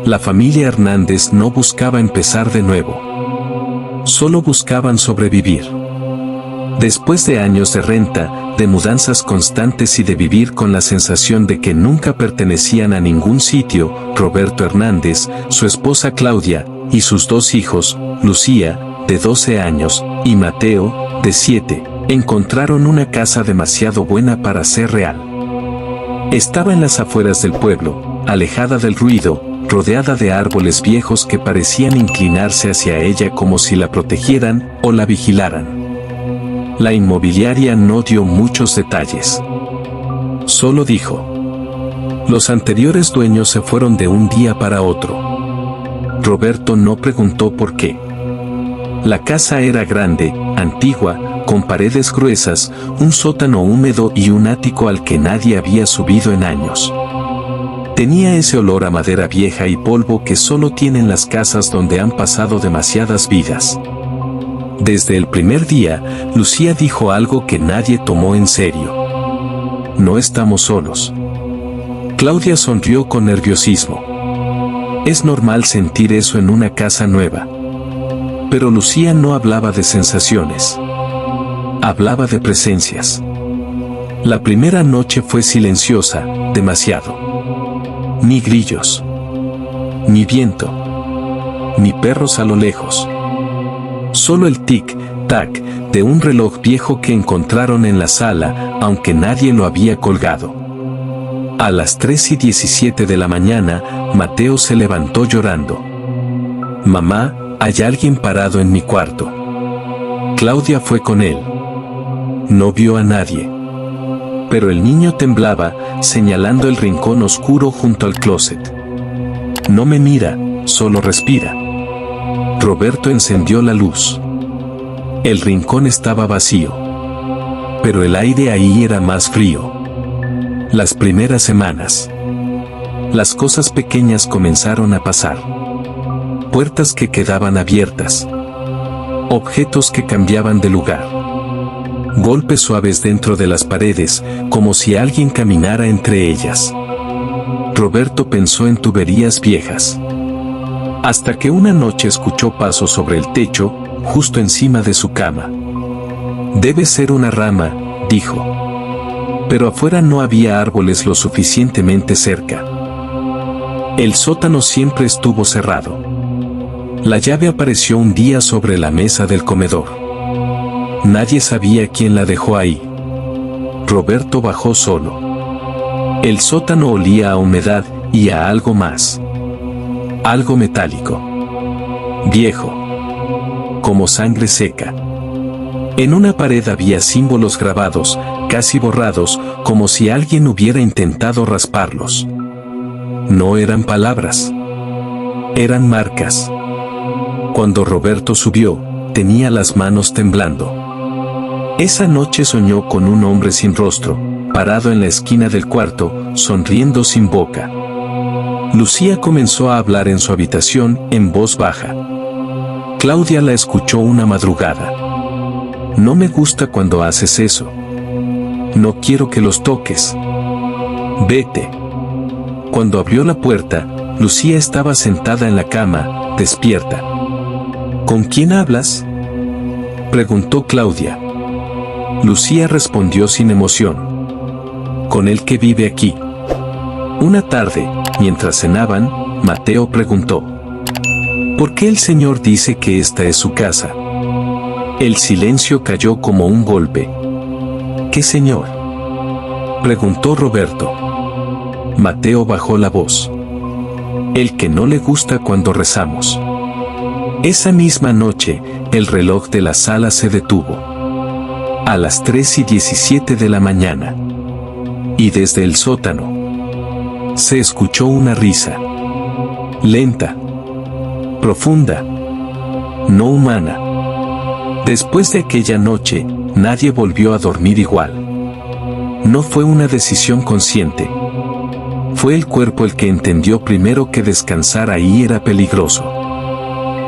La familia Hernández no buscaba empezar de nuevo. Solo buscaban sobrevivir. Después de años de renta, de mudanzas constantes y de vivir con la sensación de que nunca pertenecían a ningún sitio, Roberto Hernández, su esposa Claudia, y sus dos hijos, Lucía, de 12 años, y Mateo, de 7, encontraron una casa demasiado buena para ser real. Estaba en las afueras del pueblo, alejada del ruido, rodeada de árboles viejos que parecían inclinarse hacia ella como si la protegieran o la vigilaran. La inmobiliaria no dio muchos detalles. Solo dijo: los anteriores dueños se fueron de un día para otro. Roberto no preguntó por qué. La casa era grande, antigua, con paredes gruesas, un sótano húmedo y un ático al que nadie había subido en años. Tenía ese olor a madera vieja y polvo que solo tienen las casas donde han pasado demasiadas vidas. Desde el primer día, Lucía dijo algo que nadie tomó en serio: no estamos solos. Claudia sonrió con nerviosismo. Es normal sentir eso en una casa nueva. Pero Lucía no hablaba de sensaciones. Hablaba de presencias. La primera noche fue silenciosa, demasiado. Ni grillos. Ni viento. Ni perros a lo lejos. Solo el tic-tac de un reloj viejo que encontraron en la sala, aunque nadie lo había colgado. A las 3:17 de la mañana, Mateo se levantó llorando. Mamá, hay alguien parado en mi cuarto. Claudia fue con él. No vio a nadie. Pero el niño temblaba, señalando el rincón oscuro junto al closet. No me mira, solo respira. Roberto encendió la luz. El rincón estaba vacío. Pero el aire ahí era más frío. Las primeras semanas. Las cosas pequeñas comenzaron a pasar. Puertas que quedaban abiertas. Objetos que cambiaban de lugar. Golpes suaves dentro de las paredes, como si alguien caminara entre ellas. Roberto pensó en tuberías viejas. Hasta que una noche escuchó pasos sobre el techo, justo encima de su cama. Debe ser una rama, dijo. Pero afuera no había árboles lo suficientemente cerca. El sótano siempre estuvo cerrado. La llave apareció un día sobre la mesa del comedor. Nadie sabía quién la dejó ahí. Roberto bajó solo. El sótano olía a humedad y a algo más. Algo metálico. Viejo. Como sangre seca. En una pared había símbolos grabados, casi borrados, como si alguien hubiera intentado rasparlos. No eran palabras. Eran marcas. Cuando Roberto subió, tenía las manos temblando. Esa noche soñó con un hombre sin rostro, parado en la esquina del cuarto, sonriendo sin boca. Lucía comenzó a hablar en su habitación, en voz baja. Claudia la escuchó una madrugada. No me gusta cuando haces eso. No quiero que los toques. Vete. Cuando abrió la puerta, Lucía estaba sentada en la cama, despierta. ¿Con quién hablas?, preguntó Claudia. Lucía respondió sin emoción. Con el que vive aquí. Una tarde, mientras cenaban, Mateo preguntó: ¿por qué el señor dice que esta es su casa? El silencio cayó como un golpe. ¿Qué señor?, preguntó Roberto. Mateo bajó la voz. El que no le gusta cuando rezamos. Esa misma noche, el reloj de la sala se detuvo. A las 3:17 de la mañana. Y desde el sótano se escuchó una risa. Lenta. Profunda. No humana. Después de aquella noche, nadie volvió a dormir igual. No fue una decisión consciente. Fue el cuerpo el que entendió primero que descansar ahí era peligroso.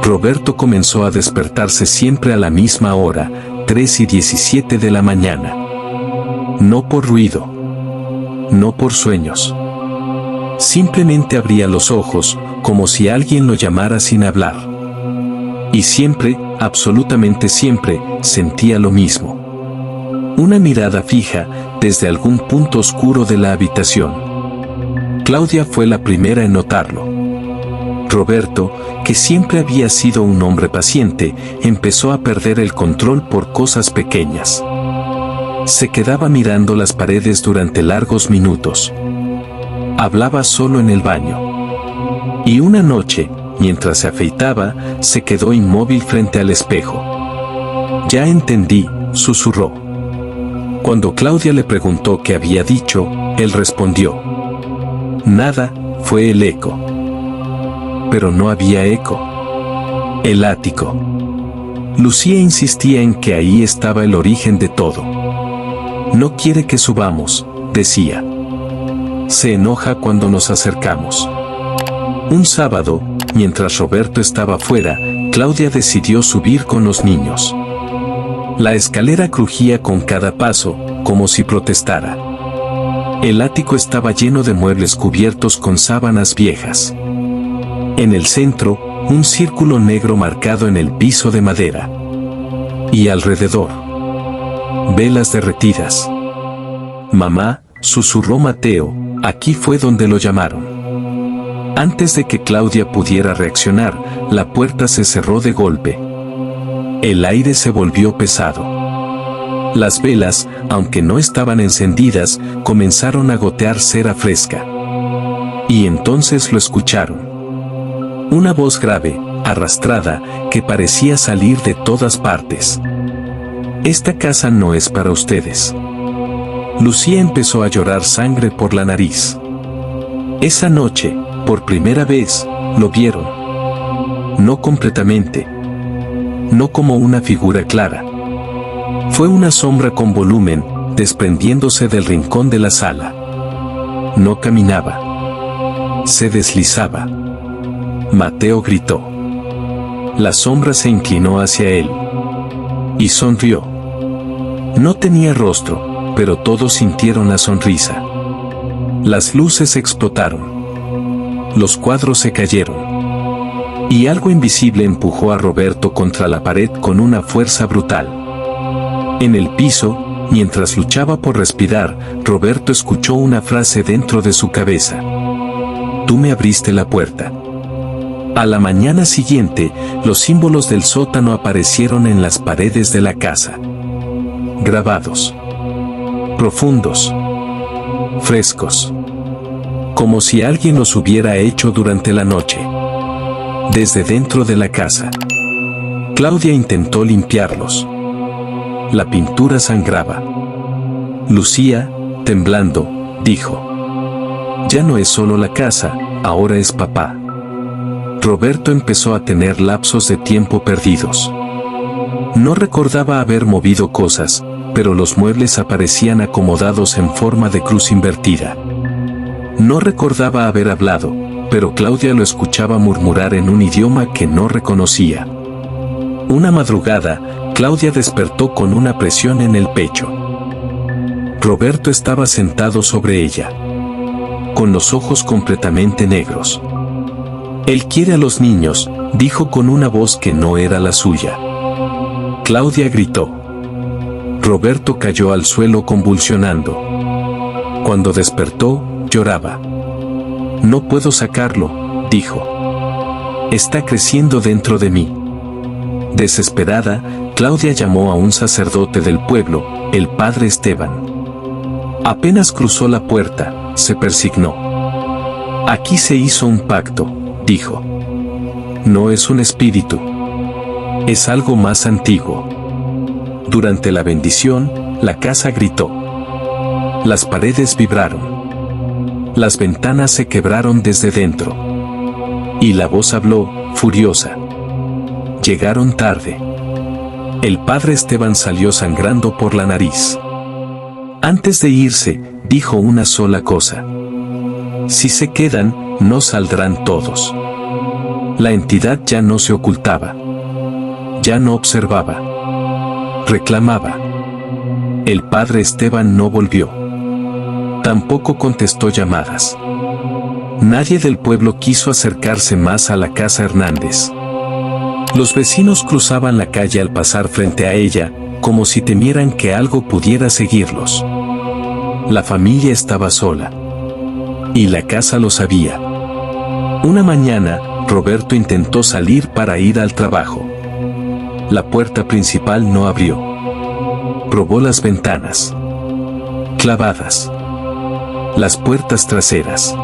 Roberto comenzó a despertarse siempre a la misma hora, 3:17 de la mañana. No por ruido. No por sueños. Simplemente abría los ojos, como si alguien lo llamara sin hablar. Y siempre, absolutamente siempre, sentía lo mismo. Una mirada fija desde algún punto oscuro de la habitación. Claudia fue la primera en notarlo. Roberto, que siempre había sido un hombre paciente, empezó a perder el control por cosas pequeñas. Se quedaba mirando las paredes durante largos minutos. Hablaba solo en el baño. Y una noche, mientras se afeitaba, se quedó inmóvil frente al espejo. «Ya entendí», susurró. Cuando Claudia le preguntó qué había dicho, él respondió: «Nada, fue el eco». Pero no había eco. El ático. Lucía insistía en que ahí estaba el origen de todo. «No quiere que subamos», decía. «Se enoja cuando nos acercamos». Un sábado, mientras Roberto estaba fuera, Claudia decidió subir con los niños. La escalera crujía con cada paso, como si protestara. El ático estaba lleno de muebles cubiertos con sábanas viejas. En el centro, un círculo negro marcado en el piso de madera. Y alrededor, velas derretidas. «Mamá», susurró Mateo, «aquí fue donde lo llamaron». Antes de que Claudia pudiera reaccionar, la puerta se cerró de golpe. El aire se volvió pesado. Las velas, aunque no estaban encendidas, comenzaron a gotear cera fresca. Y entonces lo escucharon. Una voz grave, arrastrada, que parecía salir de todas partes. «Esta casa no es para ustedes». Lucía empezó a llorar sangre por la nariz. Esa noche, por primera vez, lo vieron. No completamente. No como una figura clara. Fue una sombra con volumen, desprendiéndose del rincón de la sala. No caminaba. Se deslizaba. Mateo gritó. La sombra se inclinó hacia él. Y sonrió. No tenía rostro, pero todos sintieron la sonrisa. Las luces explotaron. Los cuadros se cayeron. Y algo invisible empujó a Roberto contra la pared con una fuerza brutal. En el piso, mientras luchaba por respirar, Roberto escuchó una frase dentro de su cabeza. «Tú me abriste la puerta». A la mañana siguiente, los símbolos del sótano aparecieron en las paredes de la casa. Grabados. Profundos. Frescos. Como si alguien los hubiera hecho durante la noche. Desde dentro de la casa. Claudia intentó limpiarlos. La pintura sangraba. Lucía, temblando, dijo: «Ya no es solo la casa, ahora es papá». Roberto empezó a tener lapsos de tiempo perdidos. No recordaba haber movido cosas, pero los muebles aparecían acomodados en forma de cruz invertida. No recordaba haber hablado, pero Claudia lo escuchaba murmurar en un idioma que no reconocía. Una madrugada, Claudia despertó con una presión en el pecho. Roberto estaba sentado sobre ella, con los ojos completamente negros. «Él quiere a los niños», dijo con una voz que no era la suya. Claudia gritó. Roberto cayó al suelo convulsionando. Cuando despertó, lloraba. «No puedo sacarlo», dijo. «Está creciendo dentro de mí». Desesperada, Claudia llamó a un sacerdote del pueblo, el padre Esteban. Apenas cruzó la puerta, se persignó. «Aquí se hizo un pacto», dijo. «No es un espíritu. Es algo más antiguo». Durante la bendición, la casa gritó. Las paredes vibraron. Las ventanas se quebraron desde dentro. Y la voz habló, furiosa. Llegaron tarde. El padre Esteban salió sangrando por la nariz. Antes de irse, dijo una sola cosa. «Si se quedan, no saldrán todos». La entidad ya no se ocultaba. Ya no observaba. Reclamaba. El padre Esteban no volvió. Tampoco contestó llamadas. Nadie del pueblo quiso acercarse más a la casa Hernández. Los vecinos cruzaban la calle al pasar frente a ella, como si temieran que algo pudiera seguirlos. La familia estaba sola. Y la casa lo sabía. Una mañana, Roberto intentó salir para ir al trabajo. La puerta principal no abrió. Probó las ventanas. Clavadas. Las puertas traseras.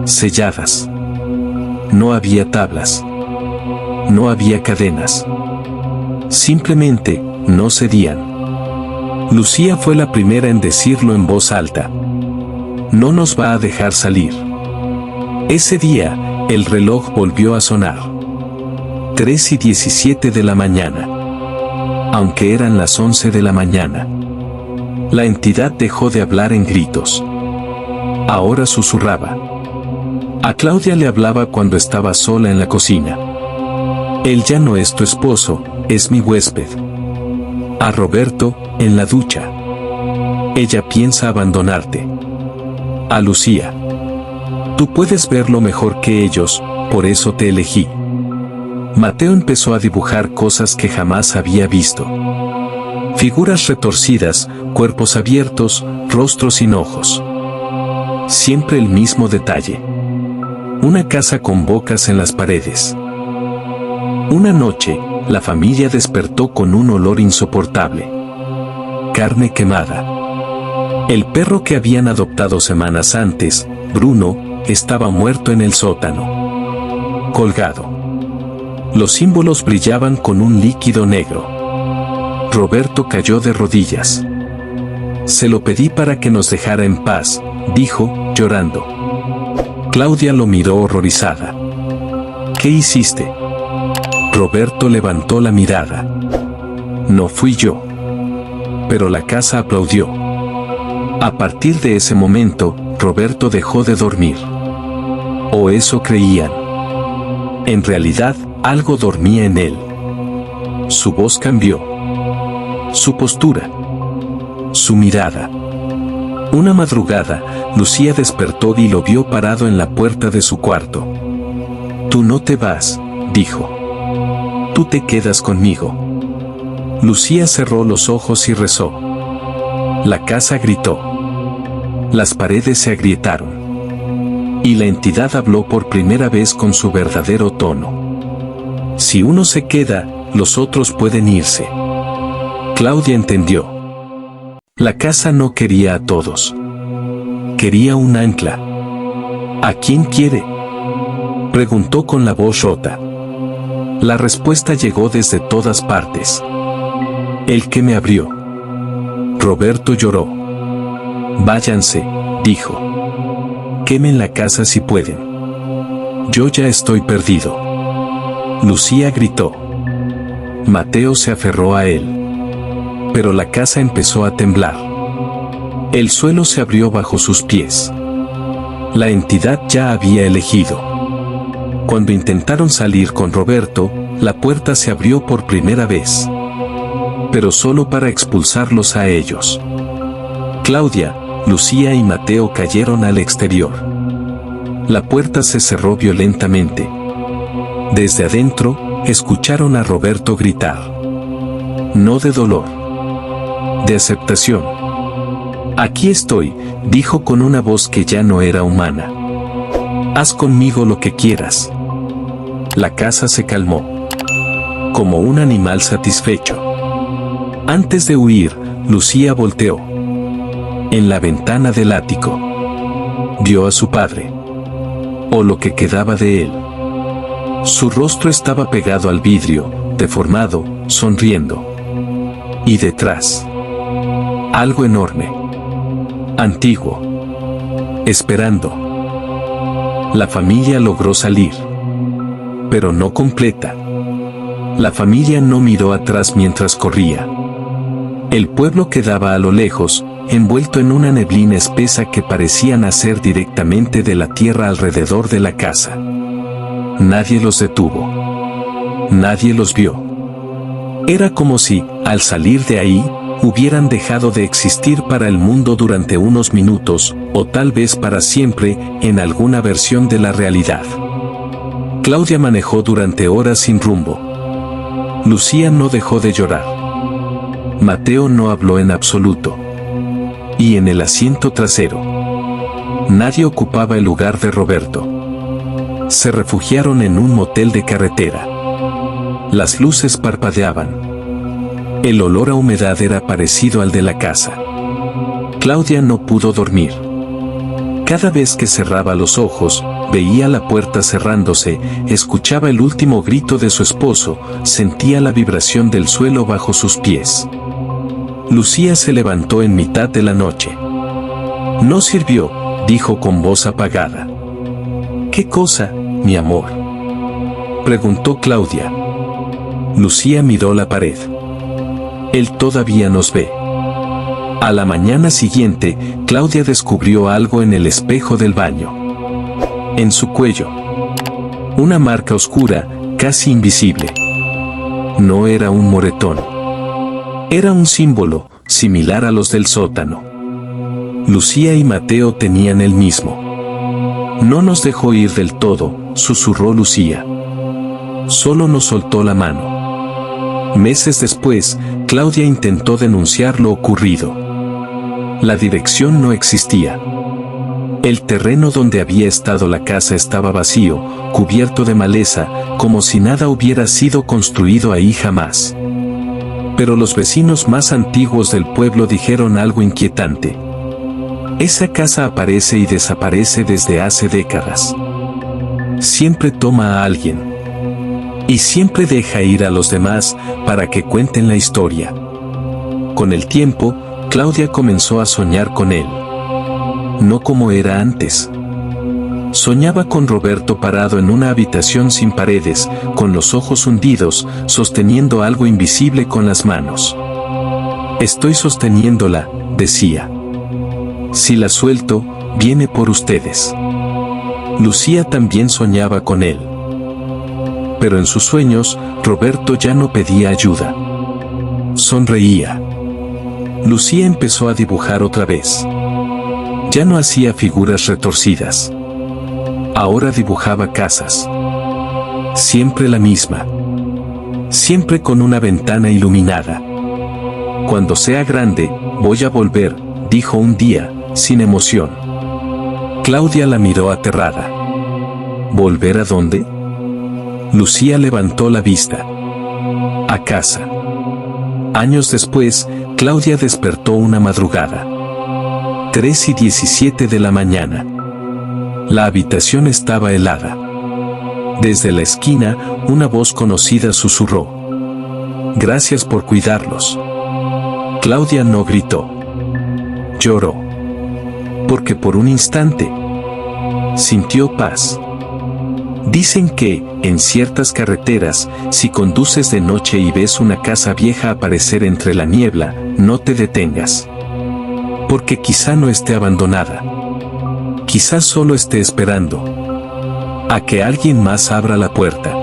Selladas. No había tablas. No había cadenas. Simplemente, no cedían. Lucía fue la primera en decirlo en voz alta. No nos va a dejar salir. Ese día, el reloj volvió a sonar. 3:17 de la mañana. Aunque eran las 11 de la mañana. La entidad dejó de hablar en gritos. Ahora susurraba. A Claudia le hablaba cuando estaba sola en la cocina. Él ya no es tu esposo, es mi huésped. A Roberto, en la ducha. Ella piensa abandonarte. A Lucía. Tú puedes verlo mejor que ellos, por eso te elegí. Mateo empezó a dibujar cosas que jamás había visto. Figuras retorcidas, cuerpos abiertos, rostros sin ojos. Siempre el mismo detalle. Una casa con bocas en las paredes. Una noche, la familia despertó con un olor insoportable. Carne quemada. El perro que habían adoptado semanas antes, Bruno, estaba muerto en el sótano. Colgado. Los símbolos brillaban con un líquido negro. Roberto cayó de rodillas. Se lo pedí para que nos dejara en paz, dijo, llorando. Claudia lo miró horrorizada. ¿Qué hiciste? Roberto levantó la mirada. No fui yo. Pero la casa aplaudió. A partir de ese momento, Roberto dejó de dormir. O eso creían. En realidad, algo dormía en él. Su voz cambió. Su postura. Su mirada. Una madrugada, Lucía despertó y lo vio parado en la puerta de su cuarto. Tú no te vas, dijo. Tú te quedas conmigo. Lucía cerró los ojos y rezó. La casa gritó. Las paredes se agrietaron. Y la entidad habló por primera vez con su verdadero tono. Si uno se queda, los otros pueden irse. Claudia entendió. La casa no quería a todos. Quería un ancla. ¿A quién quiere? Preguntó con la voz rota. La respuesta llegó desde todas partes. El que me abrió. Roberto lloró. Váyanse, dijo. Quemen la casa si pueden. Yo ya estoy perdido. Lucía gritó. Mateo se aferró a él. Pero la casa empezó a temblar. El suelo se abrió bajo sus pies. La entidad ya había elegido. Cuando intentaron salir con Roberto, la puerta se abrió por primera vez. Pero solo para expulsarlos a ellos. Claudia, Lucía y Mateo cayeron al exterior. La puerta se cerró violentamente. Desde adentro, escucharon a Roberto gritar. No de dolor. De aceptación. Aquí estoy, dijo con una voz que ya no era humana. Haz conmigo lo que quieras. La casa se calmó. Como un animal satisfecho. Antes de huir, Lucía volteó. En la ventana del ático. Vio a su padre. O lo que quedaba de él. Su rostro estaba pegado al vidrio, deformado, sonriendo. Y detrás. Algo enorme. Antiguo. Esperando. La familia logró salir. Pero no completa. La familia no miró atrás mientras corría. El pueblo quedaba a lo lejos, envuelto en una neblina espesa que parecía nacer directamente de la tierra alrededor de la casa. Nadie los detuvo. Nadie los vio. Era como si, al salir de ahí, hubieran dejado de existir para el mundo durante unos minutos, o tal vez para siempre, en alguna versión de la realidad. Claudia manejó durante horas sin rumbo. Lucía no dejó de llorar. Mateo no habló en absoluto. Y en el asiento trasero, nadie ocupaba el lugar de Roberto. Se refugiaron en un motel de carretera. Las luces parpadeaban. El olor a humedad era parecido al de la casa. Claudia no pudo dormir. Cada vez que cerraba los ojos, veía la puerta cerrándose, escuchaba el último grito de su esposo, sentía la vibración del suelo bajo sus pies. Lucía se levantó en mitad de la noche. No sirvió, dijo con voz apagada. ¿Qué cosa, mi amor?, preguntó Claudia. Lucía miró la pared. Él todavía nos ve. A la mañana siguiente, Claudia descubrió algo en el espejo del baño. En su cuello, una marca oscura, casi invisible. No era un moretón. Era un símbolo, similar a los del sótano. Lucía y Mateo tenían el mismo. No nos dejó ir del todo, susurró Lucía. Solo nos soltó la mano. Meses después, Claudia intentó denunciar lo ocurrido. La dirección no existía. El terreno donde había estado la casa estaba vacío, cubierto de maleza, como si nada hubiera sido construido ahí jamás. Pero los vecinos más antiguos del pueblo dijeron algo inquietante. Esa casa aparece y desaparece desde hace décadas. Siempre toma a alguien. Y siempre deja ir a los demás para que cuenten la historia. Con el tiempo, Claudia comenzó a soñar con él. No como era antes. Soñaba con Roberto parado en una habitación sin paredes, con los ojos hundidos, sosteniendo algo invisible con las manos. Estoy sosteniéndola, decía. Si la suelto, viene por ustedes. Lucía también soñaba con él. Pero en sus sueños, Roberto ya no pedía ayuda. Sonreía. Lucía empezó a dibujar otra vez. Ya no hacía figuras retorcidas. Ahora dibujaba casas. Siempre la misma. Siempre con una ventana iluminada. Cuando sea grande, voy a volver, dijo un día, sin emoción. Claudia la miró aterrada. ¿Volver a dónde? Lucía levantó la vista. A casa. Años después, Claudia despertó una madrugada. 3:17 de la mañana. La habitación estaba helada. Desde la esquina, una voz conocida susurró. Gracias por cuidarlos. Claudia no gritó. Lloró. Porque por un instante sintió paz. Dicen que, en ciertas carreteras, si conduces de noche y ves una casa vieja aparecer entre la niebla, no te detengas. Porque quizá no esté abandonada. Quizás solo esté esperando a que alguien más abra la puerta.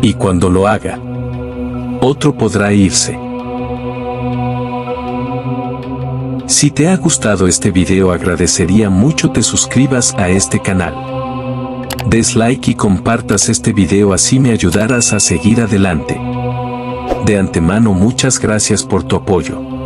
Y cuando lo haga, otro podrá irse. Si te ha gustado este video, agradecería mucho te suscribas a este canal. Des like y compartas este video, así me ayudarás a seguir adelante. De antemano, muchas gracias por tu apoyo.